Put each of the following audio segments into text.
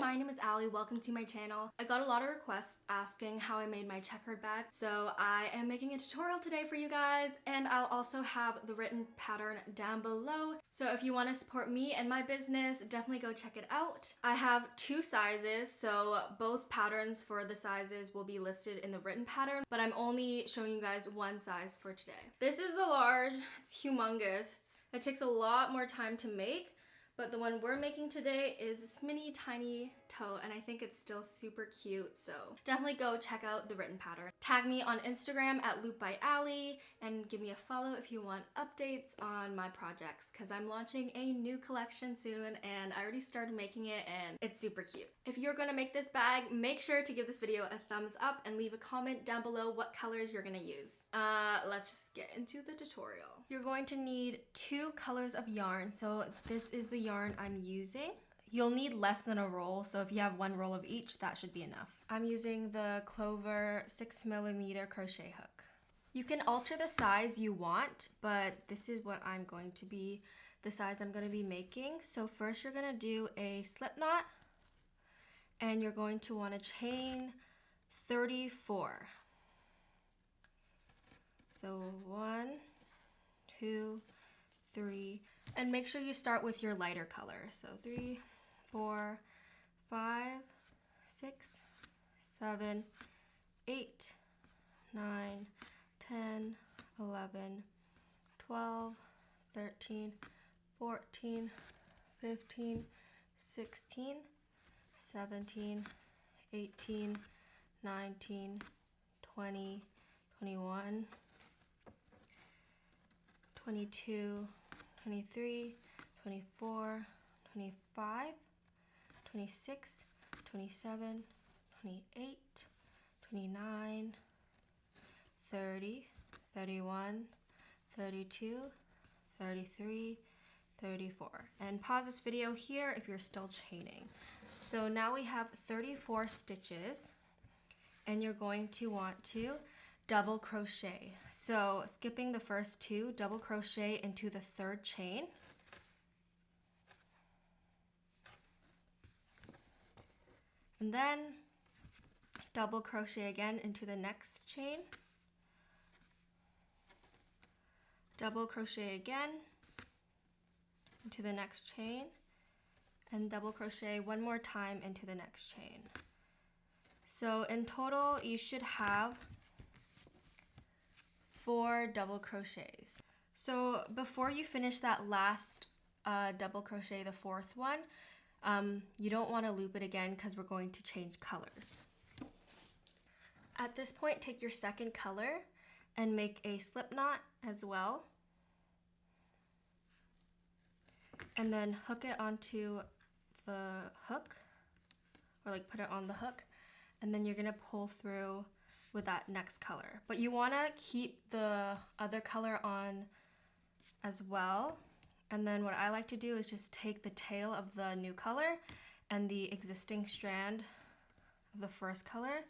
my name is Allie. Welcome to my channel. I got a lot of requests asking how I made my checkered bag, so I am making a tutorial today for you guys, and I'll also have the written pattern down below. So if you want to support me and my business, definitely go check it out. I have two sizes, so both patterns for the sizes will be listed in the written pattern, but I'm only showing you guys one size for today. This is the large. It's humongous. It takes a lot more time to make. But the one we're making today is this mini tiny toe, and I think it's still super cute, so definitely go check out the written pattern. Tag me on Instagram at loopbyallie and give me a follow if you want updates on my projects, because I'm launching a new collection soon and I already started making it and it's super cute. If you're gonna make this bag, make sure to give this video a thumbs up and leave a comment down below what colors you're gonna use. Let's just get into the tutorial. You're going to need 2 colors of yarn. So this is the yarn I'm using. You'll need less than a roll, so if you have 1 roll of each, that should be enough. I'm using the Clover 6mm crochet hook. You can alter the size you want, but this is what I'm going to be, the size I'm going to be making. So first you're going to do a slip knot, and you're going to want to chain 34. So 1, 2, 3, and make sure you start with your lighter color. So 3, 4, 5, 6, 7, 8, 9, 10, 11, 12, 13, 14, 15, 16, 17, 18, 19, 20, 21, 22, 23, 24, 25, 26, 27, 28, 29, 30, 31, 32, 33, 34. And pause this video here if you're still chaining. So now we have 34 stitches, and you're going to want to double crochet. So skipping the first 2, double crochet into the 3rd chain. And then double crochet again into the next chain. Double crochet again into the next chain, and double crochet one more time into the next chain. So in total, you should have 4 double crochets. So before you finish that last double crochet, the 4th one, you don't want to loop it again because we're going to change colors. At this point, take your 2nd color and make a slip knot as well, and then hook it onto the hook, or like put it on the hook, and then you're gonna pull through with that next color. But you wanna keep the other color on as well. And then what I like to do is just take the tail of the new color and the existing strand of the first color,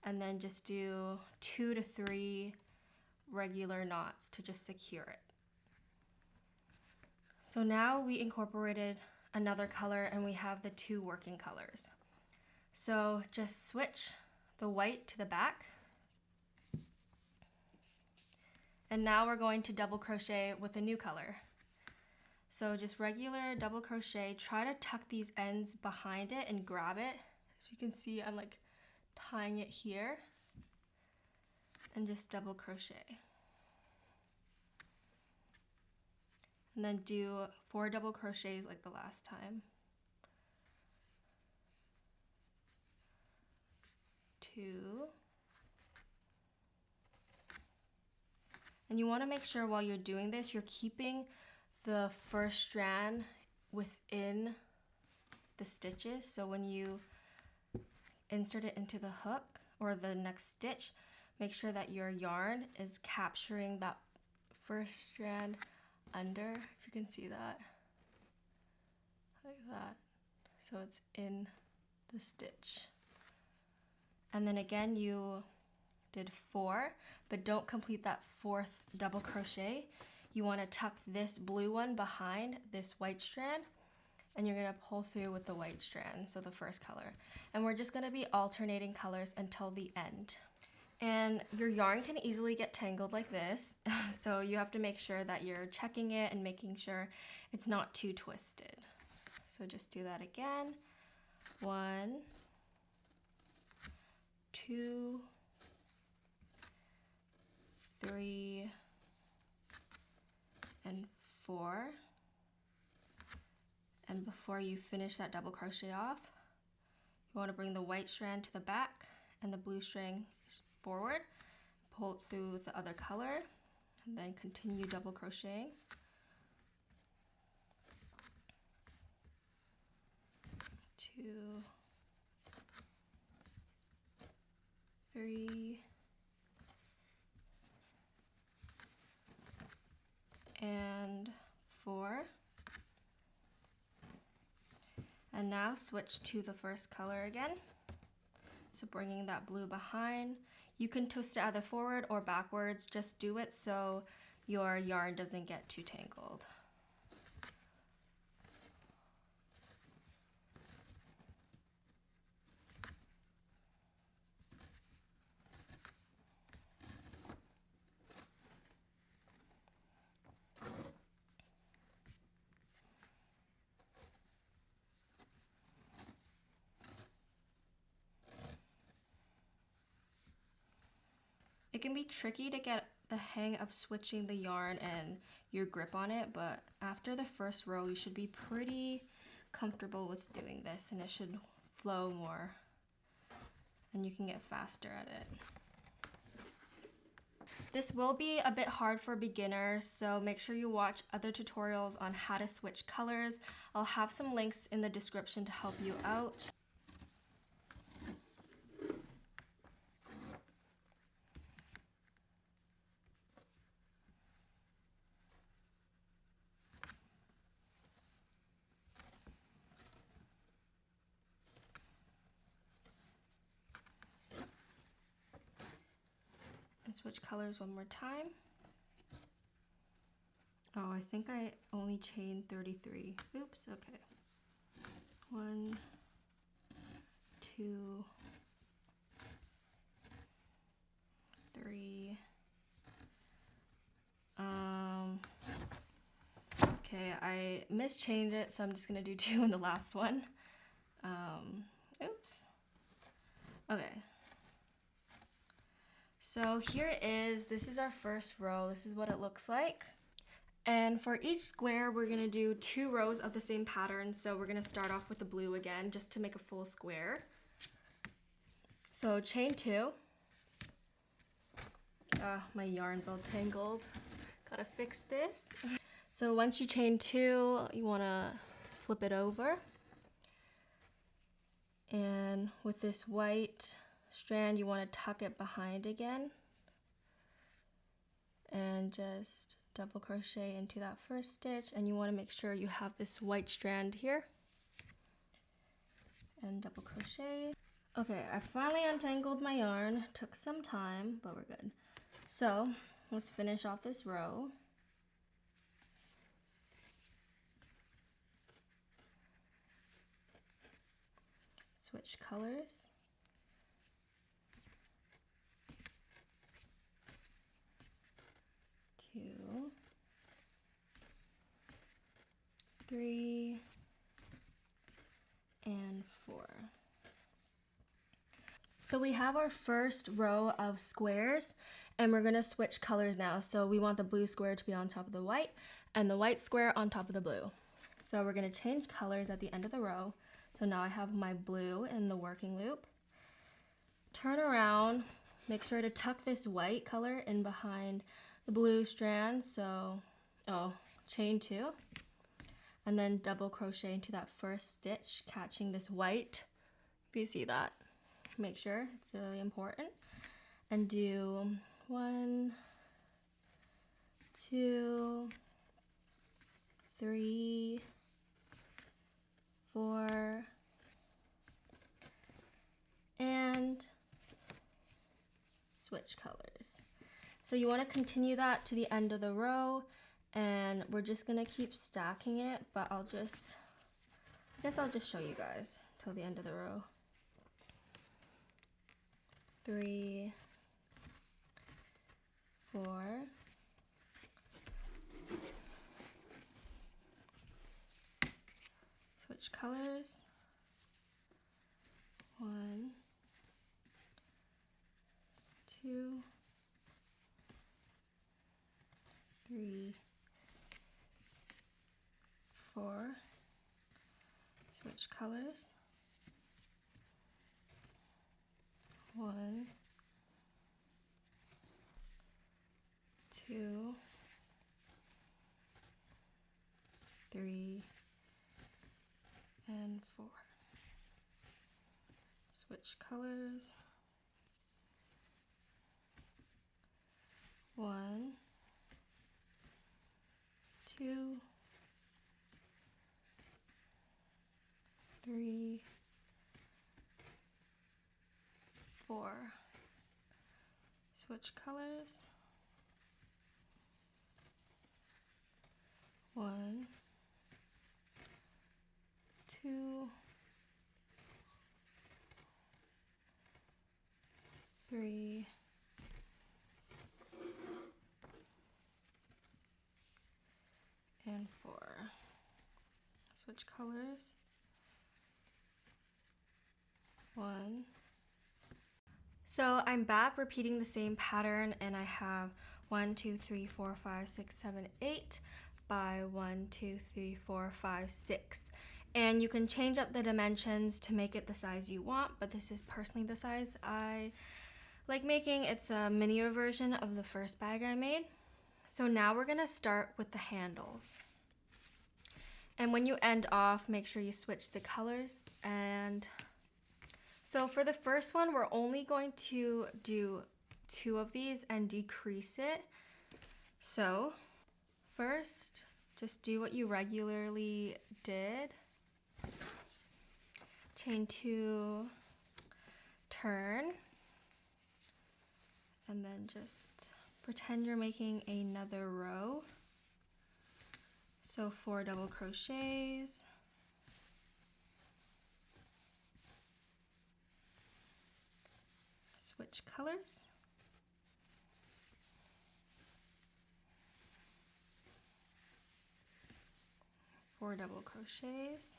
and then just do 2 to 3 regular knots to just secure it. So now we incorporated another color and we have the 2 working colors. So just switch the white to the back. And now we're going to double crochet with a new color. So just regular double crochet, try to tuck these ends behind it and grab it. As you can see, I'm like tying it here, and just double crochet. And then do 4 double crochets like the last time. 2. And you want to make sure while you're doing this, you're keeping the first strand within the stitches. So when you insert it into the hook or the next stitch, make sure that your yarn is capturing that first strand under, if you can see that, like that. So it's in the stitch. And then again, you did 4, but don't complete that 4th double crochet. You want to tuck this blue one behind this white strand, and you're gonna pull through with the white strand, so the first color. And we're just gonna be alternating colors until the end. And your yarn can easily get tangled like this, so you have to make sure that you're checking it and making sure it's not too twisted. So just do that again. 1, 2, 3, and 4. And before you finish that double crochet off, you want to bring the white strand to the back and the blue string forward, pull it through with the other color, and then continue double crocheting. 2, 3, and 4. And now switch to the first color again. So bringing that blue behind. You can twist it either forward or backwards. Just do it so your yarn doesn't get too tangled. It can be tricky to get the hang of switching the yarn and your grip on it, but after the first row you should be pretty comfortable with doing this, and it should flow more and you can get faster at it. This will be a bit hard for beginners, so make sure you watch other tutorials on how to switch colors. I'll have some links in the description to help you out. And switch colors one more time. Oh, I think I only chained 33. Oops, okay. 1, 2, 3. Okay, I mischained it, so I'm just gonna do 2 in the last one. Oops. Okay. So here it is. This is our first row. This is what it looks like. And for each square, we're gonna do 2 rows of the same pattern. So we're gonna start off with the blue again, just to make a full square. So chain 2. My yarn's all tangled. Gotta fix this. So once you chain 2, you wanna flip it over. And with this white strand, you want to tuck it behind again and just double crochet into that first stitch, and you want to make sure you have this white strand here and double crochet. Okay, I finally untangled my yarn. Took some time, but we're good. So let's finish off this row. Switch colors. 2, 3, and 4. So we have our first row of squares, and we're gonna switch colors now. So we want the blue square to be on top of the white and the white square on top of the blue. So we're gonna change colors at the end of the row. So now I have my blue in the working loop. Turn around, make sure to tuck this white color in behind the blue strand. So, chain 2, and then double crochet into that first stitch, catching this white. If you see that, make sure, it's really important. And do 1, 2, 3, 4, and switch colors. So you want to continue that to the end of the row, and we're just gonna keep stacking it, but I'll just I guess I'll just show you guys till the end of the row. 3, 4, switch colors, 1, 2, 3, 4, switch colors, 1, 2, 3, and 4. Switch colors, 1, 2, 3, 4. Switch colors, 1, 2, 3, and 4. Switch colors, 1. So I'm back repeating the same pattern, and I have 1, 2, 3, 4, 5, 6, 7, 8 by 1, 2, 3, 4, 5, 6. And you can change up the dimensions to make it the size you want, but this is personally the size I like making. It's a miniature version of the first bag I made. So now we're gonna start with the handles. And when you end off, make sure you switch the colors. And so for the first one, we're only going to do 2 of these and decrease it. So first, just do what you regularly did. Chain 2, turn, and then just pretend you're making another row. So 4 double crochets, switch colors, 4 double crochets,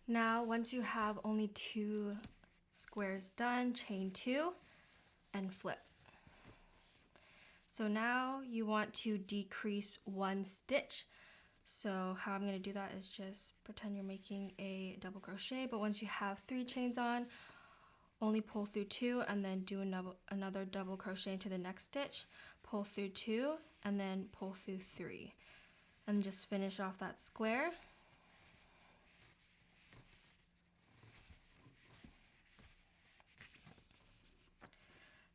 now once you have only 2 squares done, chain 2 and flip. So now you want to decrease 1 stitch. So how I'm going to do that is just pretend you're making a double crochet, but once you have 3 chains on, only pull through 2 and then do another double crochet into the next stitch, pull through 2 and then pull through 3, and just finish off that square.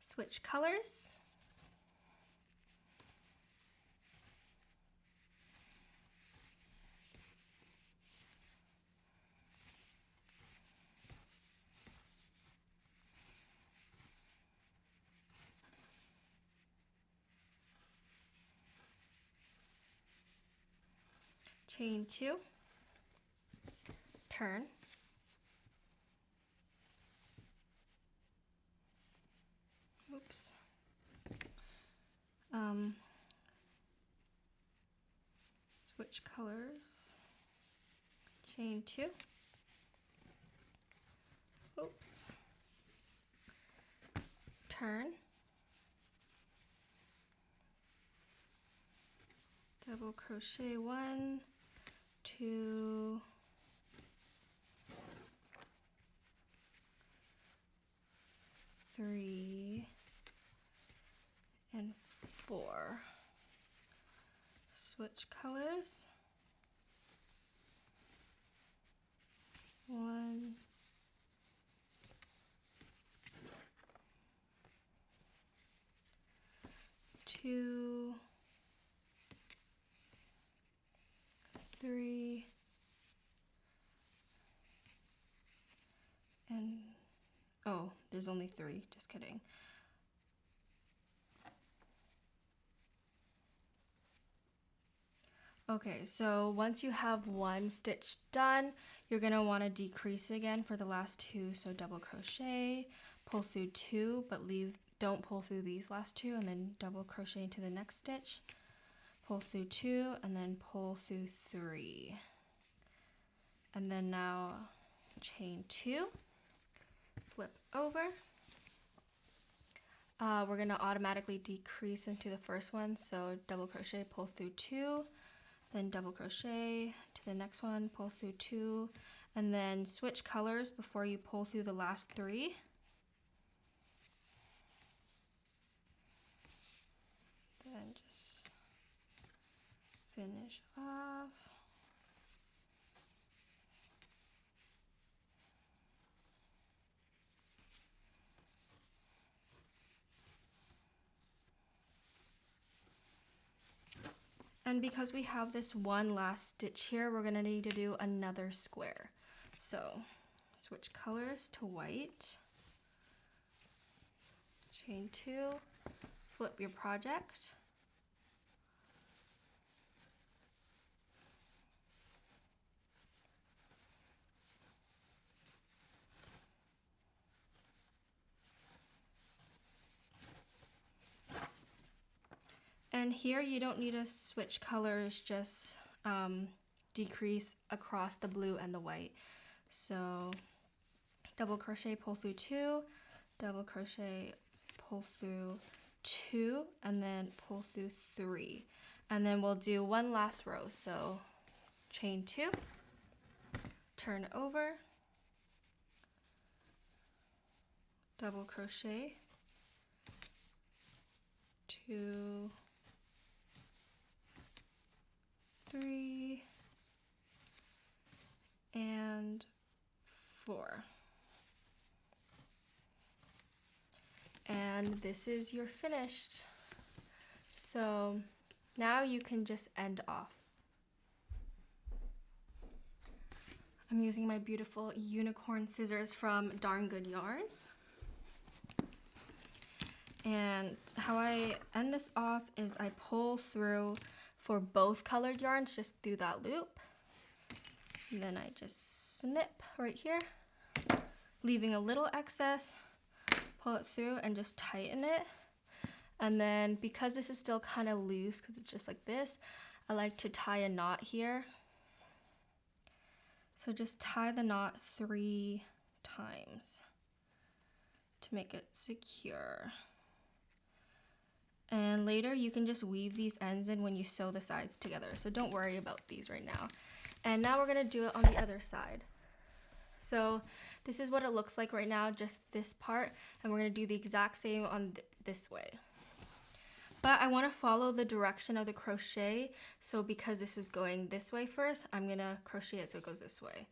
Switch colors. Chain 2, turn, oops, switch colors, chain 2, oops, turn, double crochet 1, 2, 3, and 4. Switch colors. 1, 2, 3, and oh, there's only 3, just kidding. Okay, so once you have 1 stitch done, you're gonna wanna decrease again for the last 2. So double crochet, pull through 2, but don't pull through these last 2, and then double crochet into the next stitch, pull through 2, and then pull through 3. And then now chain 2, flip over. We're gonna automatically decrease into the first one, so double crochet, pull through 2, then double crochet to the next one, pull through 2, and then switch colors before you pull through the last 3. Then just finish off. And because we have this one last stitch here, we're gonna need to do another square. So switch colors to white, chain 2, flip your project, and here you don't need to switch colors, just decrease across the blue and the white. So double crochet, pull through 2, double crochet, pull through 2, and then pull through 3. And then we'll do one last row. So chain 2, turn over, double crochet, 2, 3, and 4. And this is your finished. So now you can just end off. I'm using my beautiful unicorn scissors from Darn Good Yarns. And how I end this off is I pull through for both colored yarns, just through that loop. And then I just snip right here, leaving a little excess, pull it through and just tighten it. And then because this is still kind of loose, because it's just like this, I like to tie a knot here. So just tie the knot 3 times to make it secure. And later you can just weave these ends in when you sew the sides together. So don't worry about these right now. And now we're gonna do it on the other side. So this is what it looks like right now, just this part. And we're gonna do the exact same on this way. But I wanna follow the direction of the crochet. So because this is going this way first, I'm gonna crochet it so it goes this way.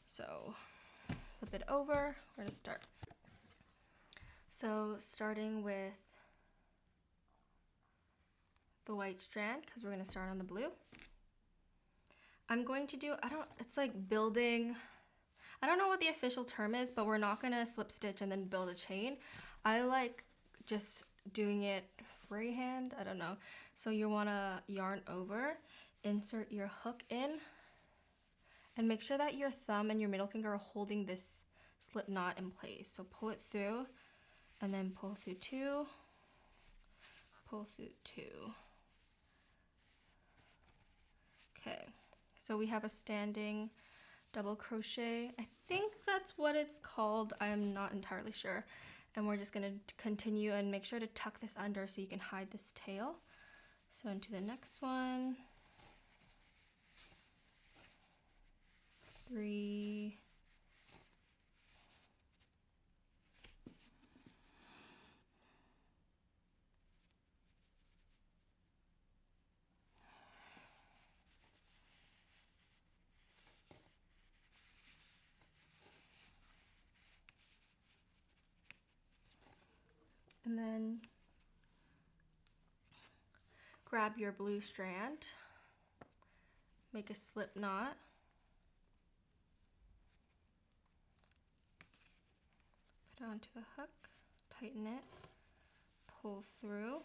So flip it over, we're gonna start. So starting with the white strand, because we're going to start on the blue. I'm going to do, it's like building, I don't know what the official term is, but we're not going to slip stitch and then build a chain. I like just doing it freehand, I don't know. So you want to yarn over, insert your hook in, and make sure that your thumb and your middle finger are holding this slip knot in place. So pull it through, and then pull through 2, pull through 2. Okay, so we have a standing double crochet. I think that's what it's called. I'm not entirely sure. And we're just gonna continue and make sure to tuck this under so you can hide this tail. So into the next one. 3. And then grab your blue strand, make a slip knot, down to the hook, tighten it, pull through,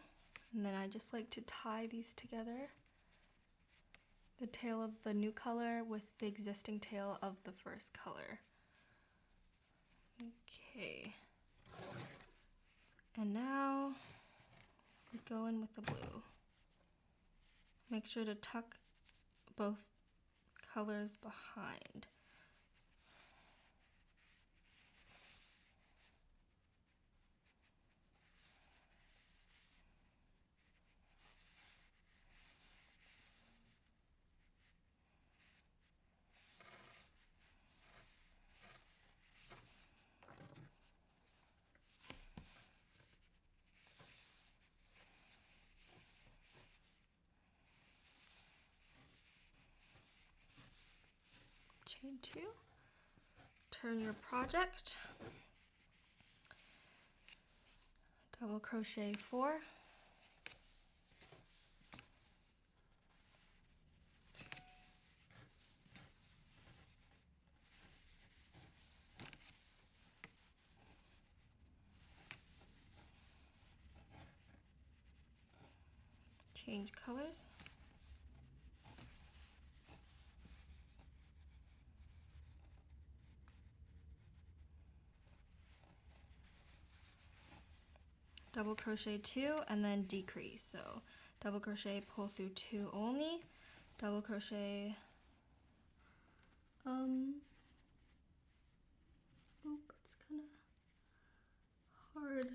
and then I just like to tie these together, the tail of the new color with the existing tail of the first color. Okay, and now we go in with the blue. Make sure to tuck both colors behind. Chain 2, turn your project, double crochet 4, change colors, double crochet 2 and then decrease. So double crochet, pull through 2 only, double crochet, it's kind of hard to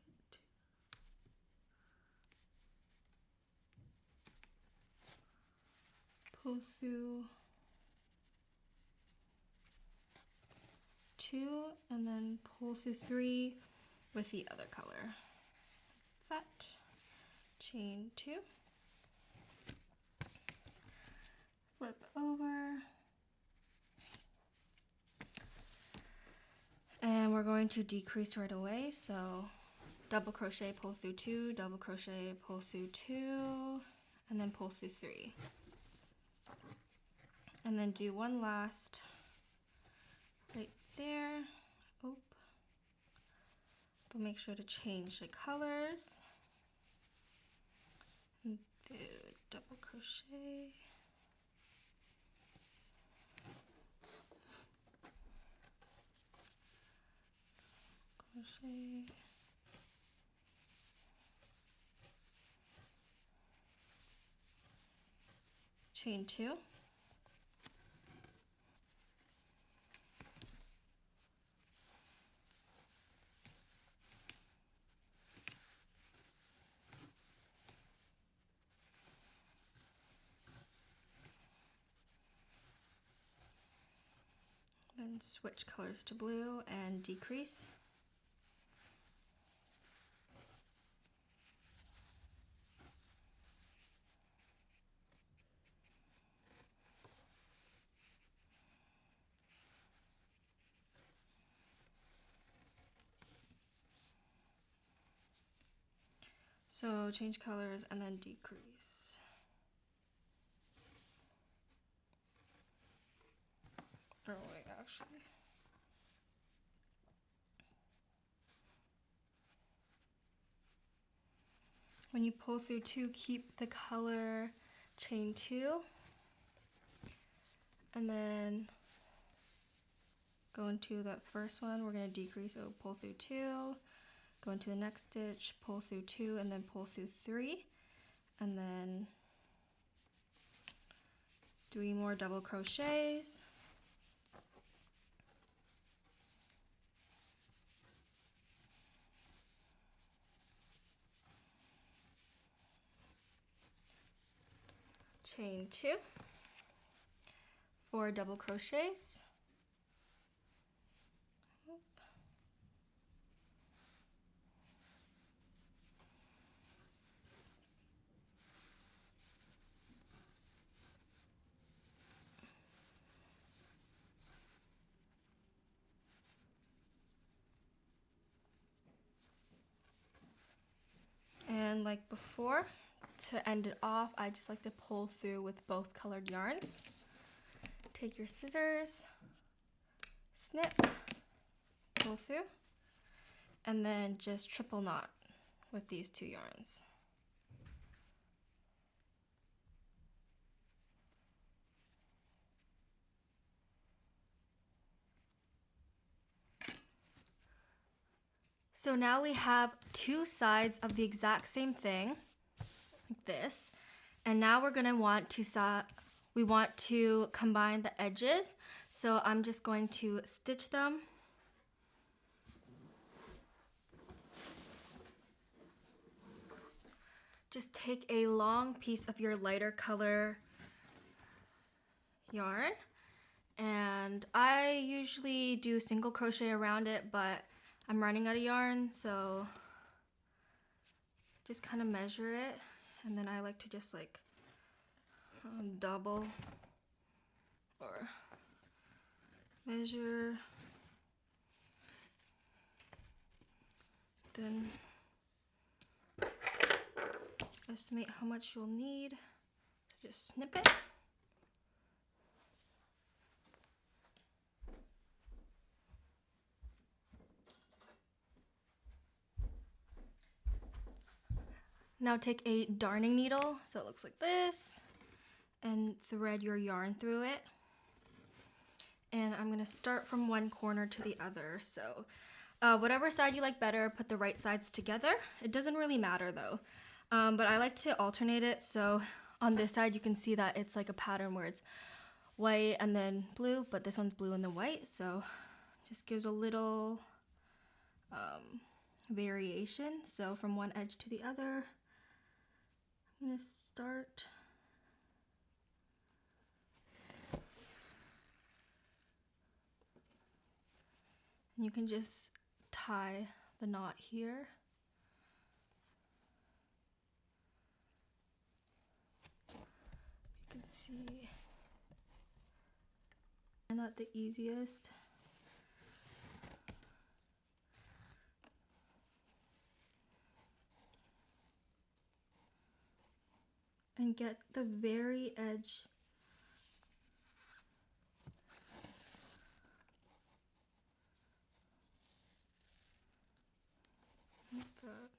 get to. Pull through 2 and then pull through 3 with the other color. That, chain 2, flip over, and we're going to decrease right away. So double crochet, pull through 2, double crochet, pull through 2, and then pull through 3. And then do one last right there. Oop. But make sure to change the colors. And do double crochet. Crochet. Chain 2. Then switch colors to blue and decrease. So change colors and then decrease. Oh wait, actually. When you pull through 2, keep the color chain 2. And then go into that first one, we're going to decrease, so pull through 2, go into the next stitch, pull through 2, and then pull through 3, and then 3 more double crochets. Chain 2, 4 double crochets. And like before, to end it off, I just like to pull through with both colored yarns. Take your scissors, snip, pull through, and then just triple knot with these 2 yarns. So now we have 2 sides of the exact same thing, like this, and now we're gonna want to combine the edges. So I'm just going to stitch them. Just take a long piece of your lighter color yarn, and I usually do single crochet around it, but I'm running out of yarn, so just kind of measure it, and then I like to just like double or measure, then estimate how much you'll need. Just snip it. Now take a darning needle, so it looks like this, and thread your yarn through it. And I'm gonna start from one corner to the other. So whatever side you like better, put the right sides together. It doesn't really matter though. But I like to alternate it. So on this side, you can see that it's like a pattern where it's white and then blue, but this one's blue and then white. So just gives a little variation. So from one edge to the other, I'm gonna start. And you can just tie the knot here. You can see, not the easiest. And get the very edge like that.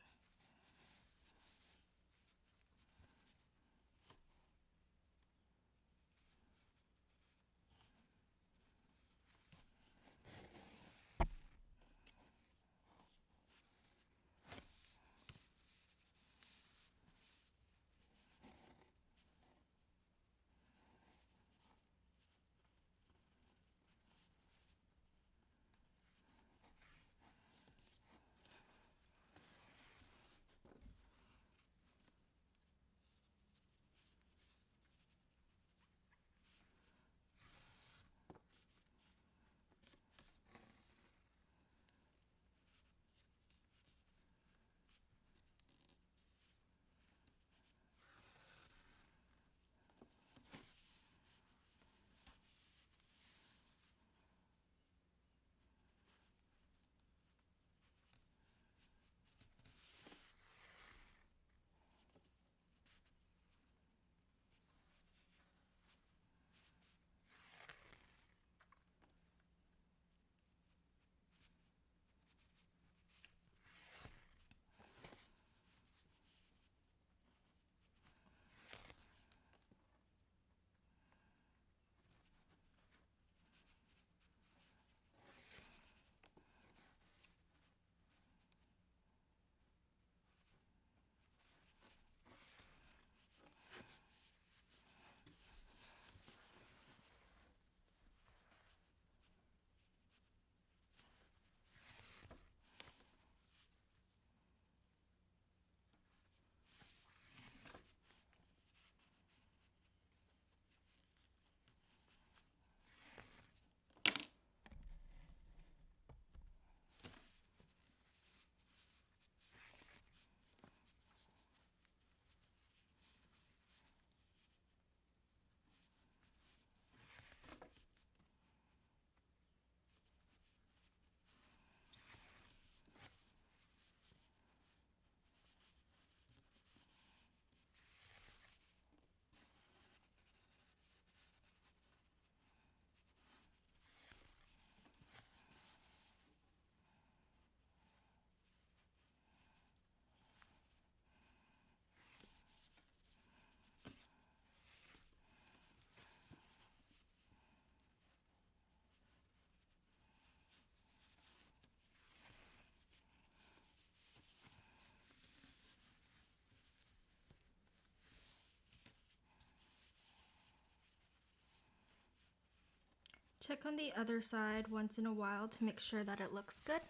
Check on the other side once in a while to make sure that it looks good.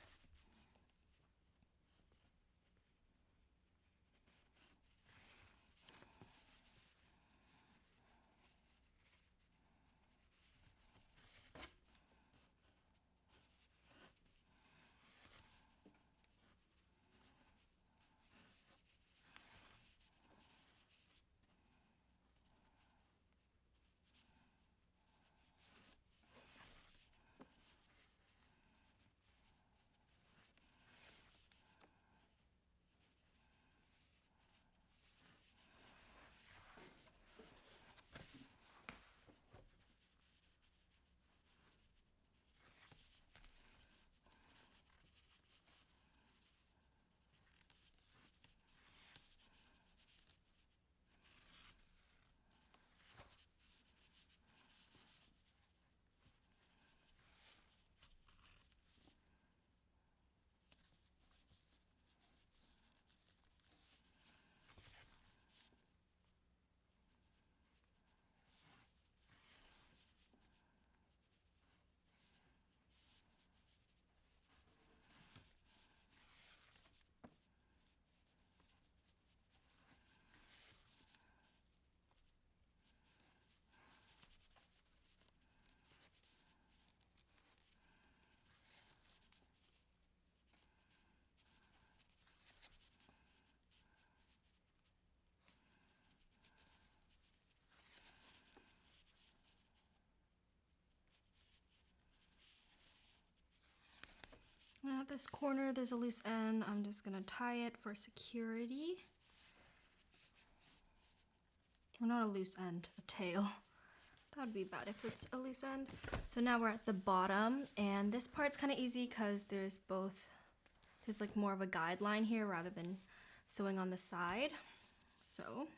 Now at this corner, there's a loose end. I'm just gonna tie it for security. Or not a loose end, a tail. That would be bad if it's a loose end. So now we're at the bottom, and this part's kind of easy because there's like more of a guideline here rather than sewing on the side. So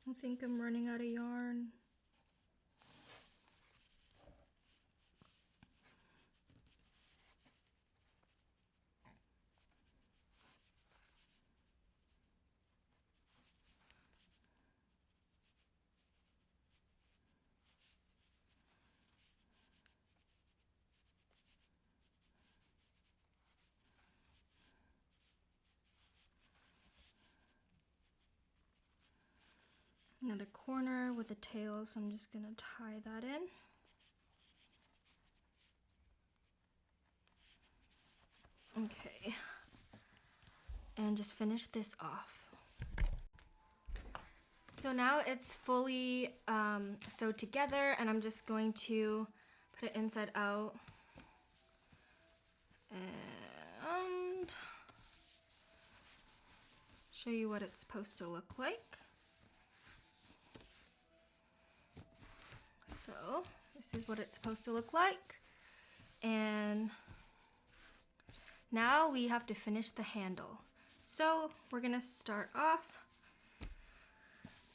I think I'm running out of yarn. Another corner with a tail, so I'm just gonna tie that in. Okay, and just finish this off. So now it's fully sewed together, and I'm just going to put it inside out. And show you what it's supposed to look like. So this is what it's supposed to look like. And now we have to finish the handle. So we're gonna start off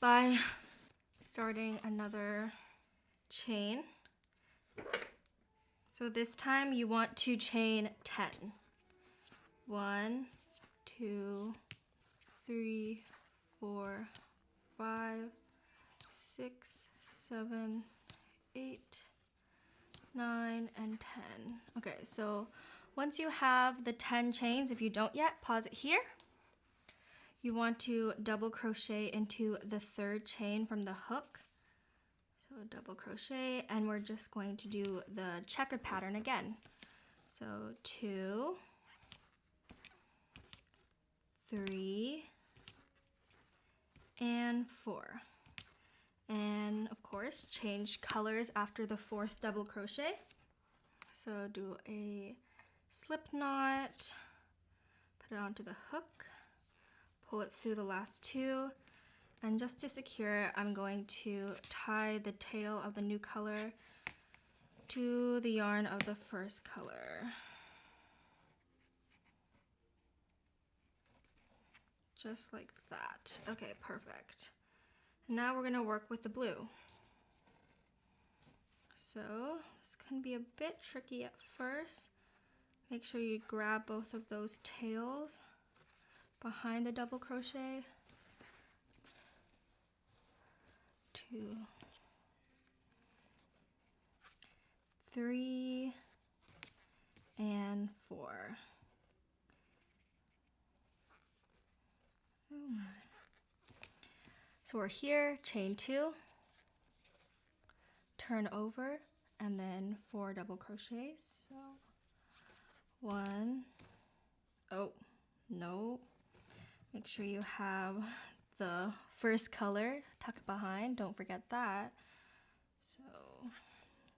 by starting another chain. So this time you want to chain 10. 1, 2, 3, 4, 5, 6, 7, 8, 9, and 10. Okay, so once you have the 10 chains, if you don't yet, pause it here. You want to double crochet into the 3rd chain from the hook. So double crochet, and we're just going to do the checkered pattern again. So 2, 3, and 4. And of course, change colors after the 4th double crochet. So do a slip knot, put it onto the hook, pull it through the last 2, and just to secure, I'm going to tie the tail of the new color to the yarn of the 1st color. Just like that. Okay, perfect. Now we're gonna work with the blue. So this can be a bit tricky at first. Make sure you grab both of those tails behind the double crochet. 2, 3, and 4. Oh my. So we're here, chain 2, turn over, and then 4 double crochets. So 1, oh, no. Make sure you have the 1st color tucked behind, don't forget that. So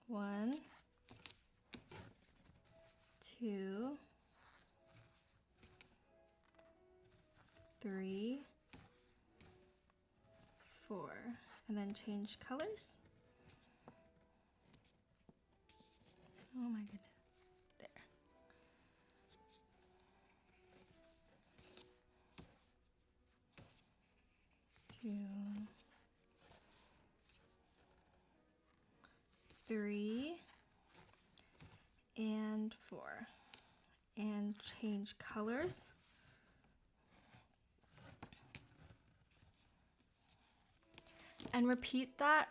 1, 2, 3, 4, and then change colors. Oh my goodness, there. 2, 3, and 4, and change colors. And repeat that.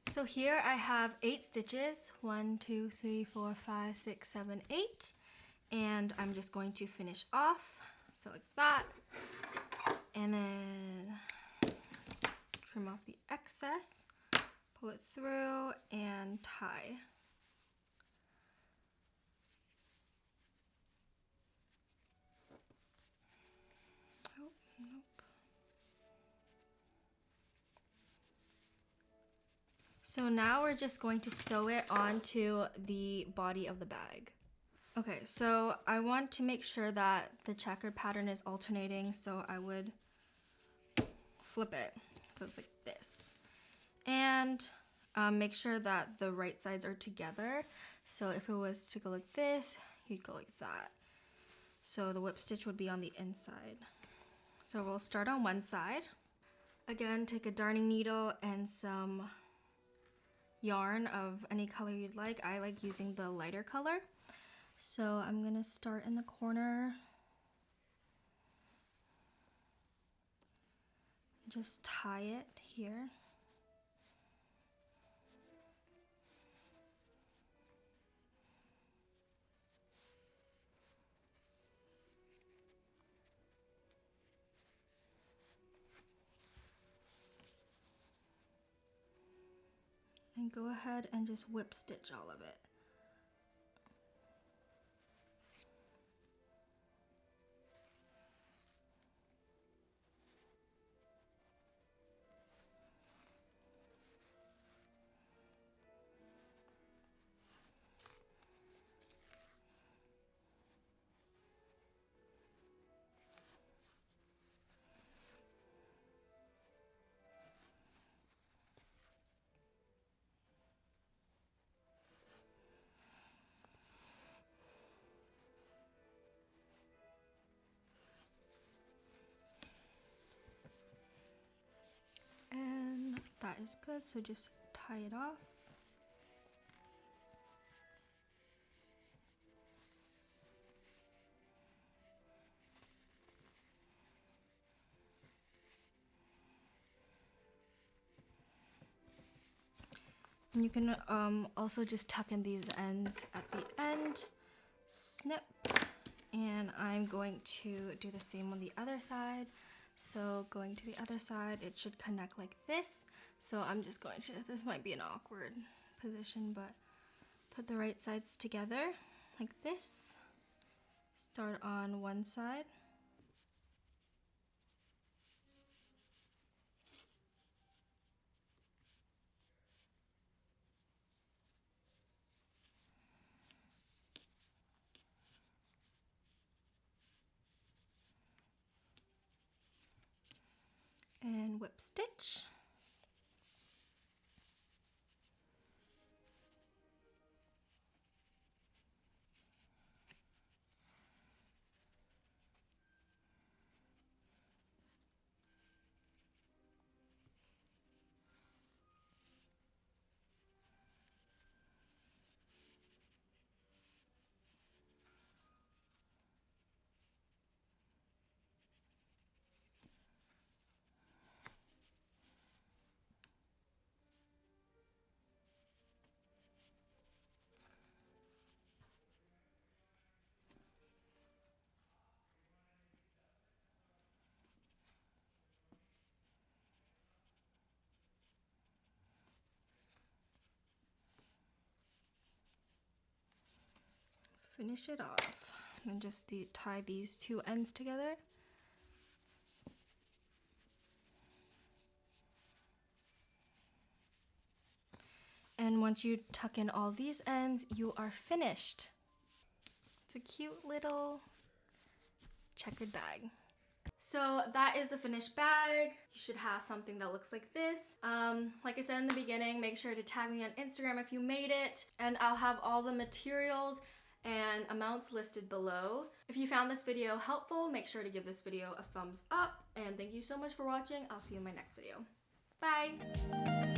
So here I have 8 stitches, 1, 2, 3, 4, 5, 6, 7, 8, and I'm just going to finish off, so like that, and then trim off the excess, pull it through, and tie. Oh, nope. So now we're just going to sew it onto the body of the bag. Okay, so I want to make sure that the checkered pattern is alternating, so I would flip it so it's like this. And make sure that the right sides are together. So if it was to go like this, you'd go like that. So the whip stitch would be on the inside. So we'll start on one side. Again, take a darning needle and some yarn of any color you'd like. I like using the lighter color. So I'm gonna start in the corner. Just tie it here. And go ahead and just whip stitch all of it. that is good, so just tie it off. And you can also just tuck in these ends at the end, snip, and I'm going to do the same on the other side. So going to the other side, it should connect like this. So I'm just going to, this might be an awkward position, but put the right sides together like this. Start on one side. And whip stitch. Finish it off and just tie these two ends together. And once you tuck in all these ends, you are finished. It's a cute little checkered bag. So that is a finished bag. You should have something that looks like this. Like I said in the beginning, make sure to tag me on Instagram if you made it, and I'll have all the materials and amounts listed below. If you found this video helpful, make sure to give this video a thumbs up, and thank you so much for watching. I'll see you in my next video. Bye!